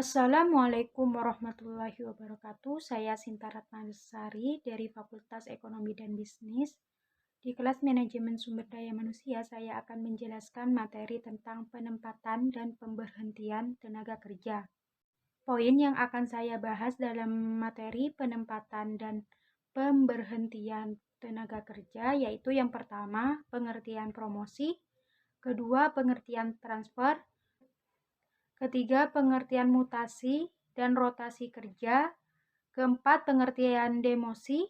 Assalamualaikum warahmatullahi wabarakatuh. Saya Sinta Ratnasari dari Fakultas Ekonomi dan Bisnis. Di kelas Manajemen Sumber Daya Manusia, saya akan menjelaskan materi tentang penempatan dan pemberhentian tenaga kerja. Poin yang akan saya bahas dalam materi penempatan dan pemberhentian tenaga kerja yaitu yang pertama, pengertian promosi, kedua, pengertian transfer, ketiga, pengertian mutasi dan rotasi kerja, keempat, pengertian demosi,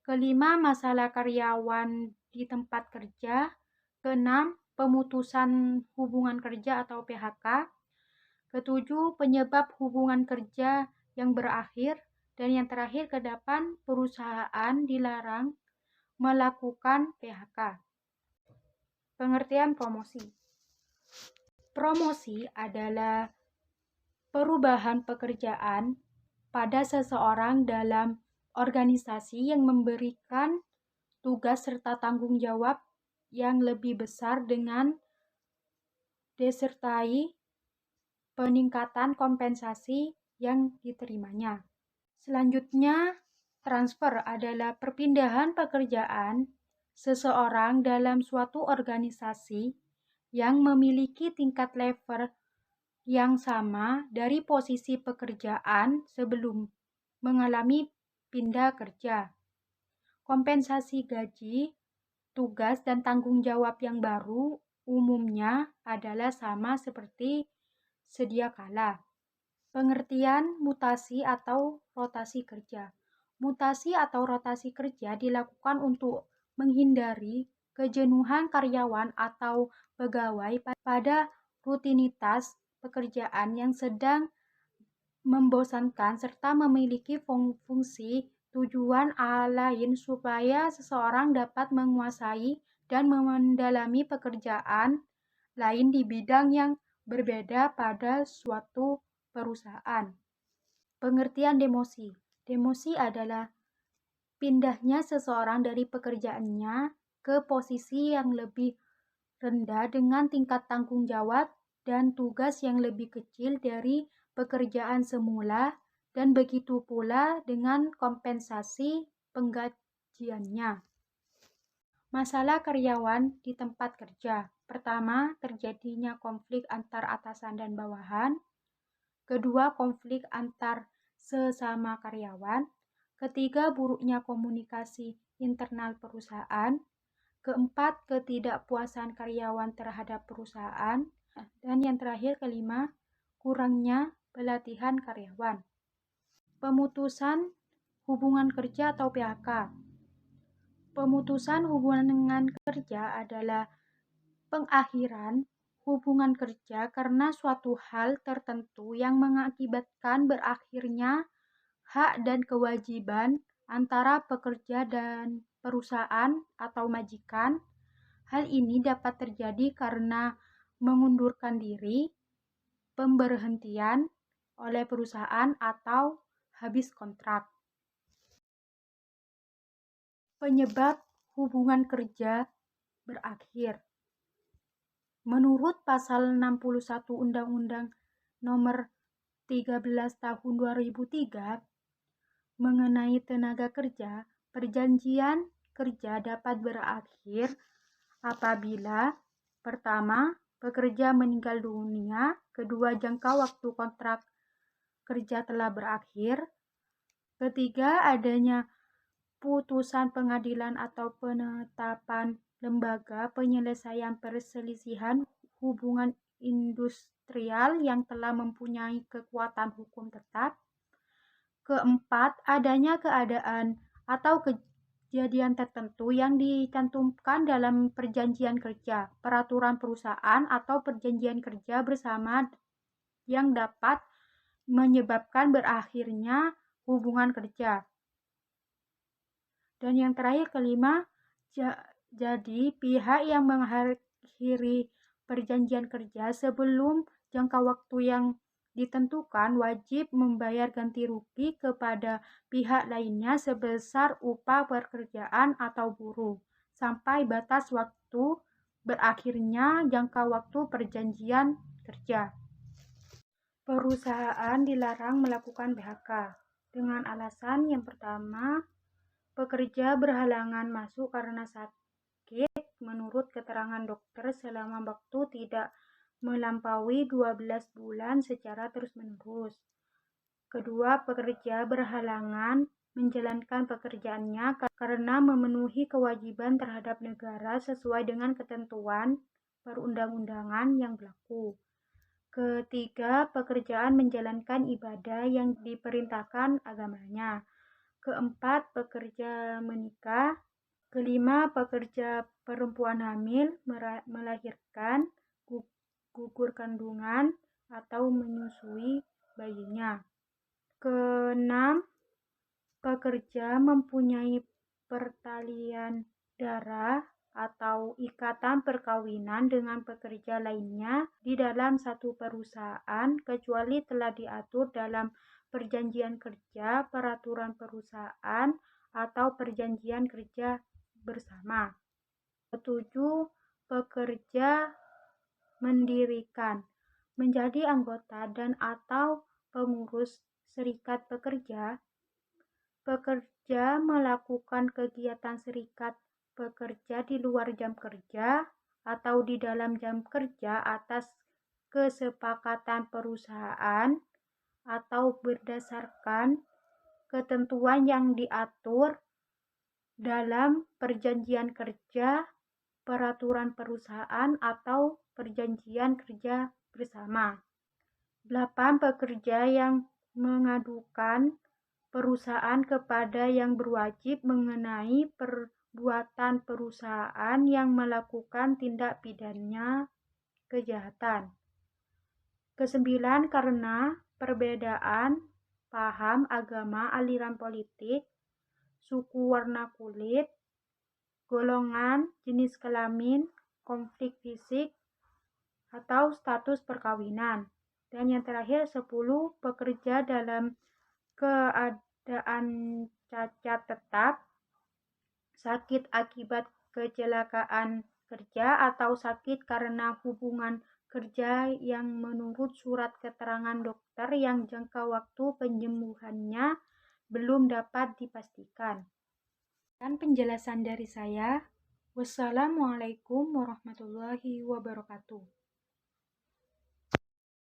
kelima, masalah karyawan di tempat kerja, keenam, pemutusan hubungan kerja atau PHK, ketujuh, penyebab hubungan kerja yang berakhir, dan yang terakhir, kedelapan, perusahaan dilarang melakukan PHK. Pengertian promosi. Promosi adalah perubahan pekerjaan pada seseorang dalam organisasi yang memberikan tugas serta tanggung jawab yang lebih besar dengan disertai peningkatan kompensasi yang diterimanya. Selanjutnya, transfer adalah perpindahan pekerjaan seseorang dalam suatu organisasi yang memiliki tingkat level yang sama dari posisi pekerjaan sebelum mengalami pindah kerja. Kompensasi gaji, tugas, dan tanggung jawab yang baru umumnya adalah sama seperti sedia kala. Pengertian mutasi atau rotasi kerja. Mutasi atau rotasi kerja dilakukan untuk menghindari kejenuhan karyawan atau pegawai pada rutinitas pekerjaan yang sedang membosankan serta memiliki fungsi tujuan lain supaya seseorang dapat menguasai dan mendalami pekerjaan lain di bidang yang berbeda pada suatu perusahaan. Pengertian demosi. Demosi adalah pindahnya seseorang dari pekerjaannya ke posisi yang lebih rendah dengan tingkat tanggung jawab dan tugas yang lebih kecil dari pekerjaan semula, dan begitu pula dengan kompensasi penggajiannya. Masalah karyawan di tempat kerja. Pertama, terjadinya konflik antar atasan dan bawahan. Kedua, konflik antar sesama karyawan. Ketiga, buruknya komunikasi internal perusahaan. Keempat, ketidakpuasan karyawan terhadap perusahaan. Dan yang terakhir, kelima, kurangnya pelatihan karyawan. Pemutusan hubungan kerja atau PHK. Pemutusan hubungan kerja adalah pengakhiran hubungan kerja karena suatu hal tertentu yang mengakibatkan berakhirnya hak dan kewajiban antara pekerja dan perusahaan atau majikan. Hal ini dapat terjadi karena mengundurkan diri, pemberhentian oleh perusahaan, atau habis kontrak. Penyebab hubungan kerja berakhir. Menurut pasal 61 Undang-Undang Nomor 13 Tahun 2003 mengenai tenaga kerja, perjanjian kerja dapat berakhir apabila pertama, pekerja meninggal dunia, kedua, jangka waktu kontrak kerja telah berakhir, ketiga, adanya putusan pengadilan atau penetapan lembaga penyelesaian perselisihan hubungan industrial yang telah mempunyai kekuatan hukum tetap. Keempat, adanya keadaan atau kejadian tertentu yang dicantumkan dalam perjanjian kerja, peraturan perusahaan, atau perjanjian kerja bersama yang dapat menyebabkan berakhirnya hubungan kerja. Dan yang terakhir, kelima, jadi pihak yang mengakhiri perjanjian kerja sebelum jangka waktu yang ditentukan wajib membayar ganti rugi kepada pihak lainnya sebesar upah pekerjaan atau buruh sampai batas waktu berakhirnya jangka waktu perjanjian kerja. Perusahaan dilarang melakukan PHK dengan alasan yang pertama, pekerja berhalangan masuk karena sakit menurut keterangan dokter selama waktu tidak melampaui 12 bulan secara terus-menerus. Kedua, pekerja berhalangan menjalankan pekerjaannya karena memenuhi kewajiban terhadap negara sesuai dengan ketentuan perundang-undangan yang berlaku. Ketiga, pekerjaan menjalankan ibadah yang diperintahkan agamanya. Keempat, pekerja menikah. Kelima, pekerja perempuan hamil, melahirkan, gugur kandungan, atau menyusui bayinya. Keenam, pekerja mempunyai pertalian darah atau ikatan perkawinan dengan pekerja lainnya di dalam satu perusahaan kecuali telah diatur dalam perjanjian kerja, peraturan perusahaan, atau perjanjian kerja bersama. Ketujuh, pekerja mendirikan, menjadi anggota dan atau pengurus serikat pekerja. Pekerja melakukan kegiatan serikat pekerja di luar jam kerja atau di dalam jam kerja atas kesepakatan perusahaan atau berdasarkan ketentuan yang diatur dalam perjanjian kerja, peraturan perusahaan, atau perjanjian kerja bersama. 8. Pekerja yang mengadukan perusahaan kepada yang berwajib mengenai perbuatan perusahaan yang melakukan tindak pidana kejahatan. Kesembilan, karena perbedaan paham agama, aliran politik, suku, warna kulit, golongan, jenis kelamin, konflik fisik, atau status perkawinan. Dan yang terakhir 10, pekerja dalam keadaan cacat tetap, sakit akibat kecelakaan kerja, atau sakit karena hubungan kerja yang menurut surat keterangan dokter yang jangka waktu penyembuhannya belum dapat dipastikan. Dan penjelasan dari saya. Wassalamualaikum warahmatullahi wabarakatuh.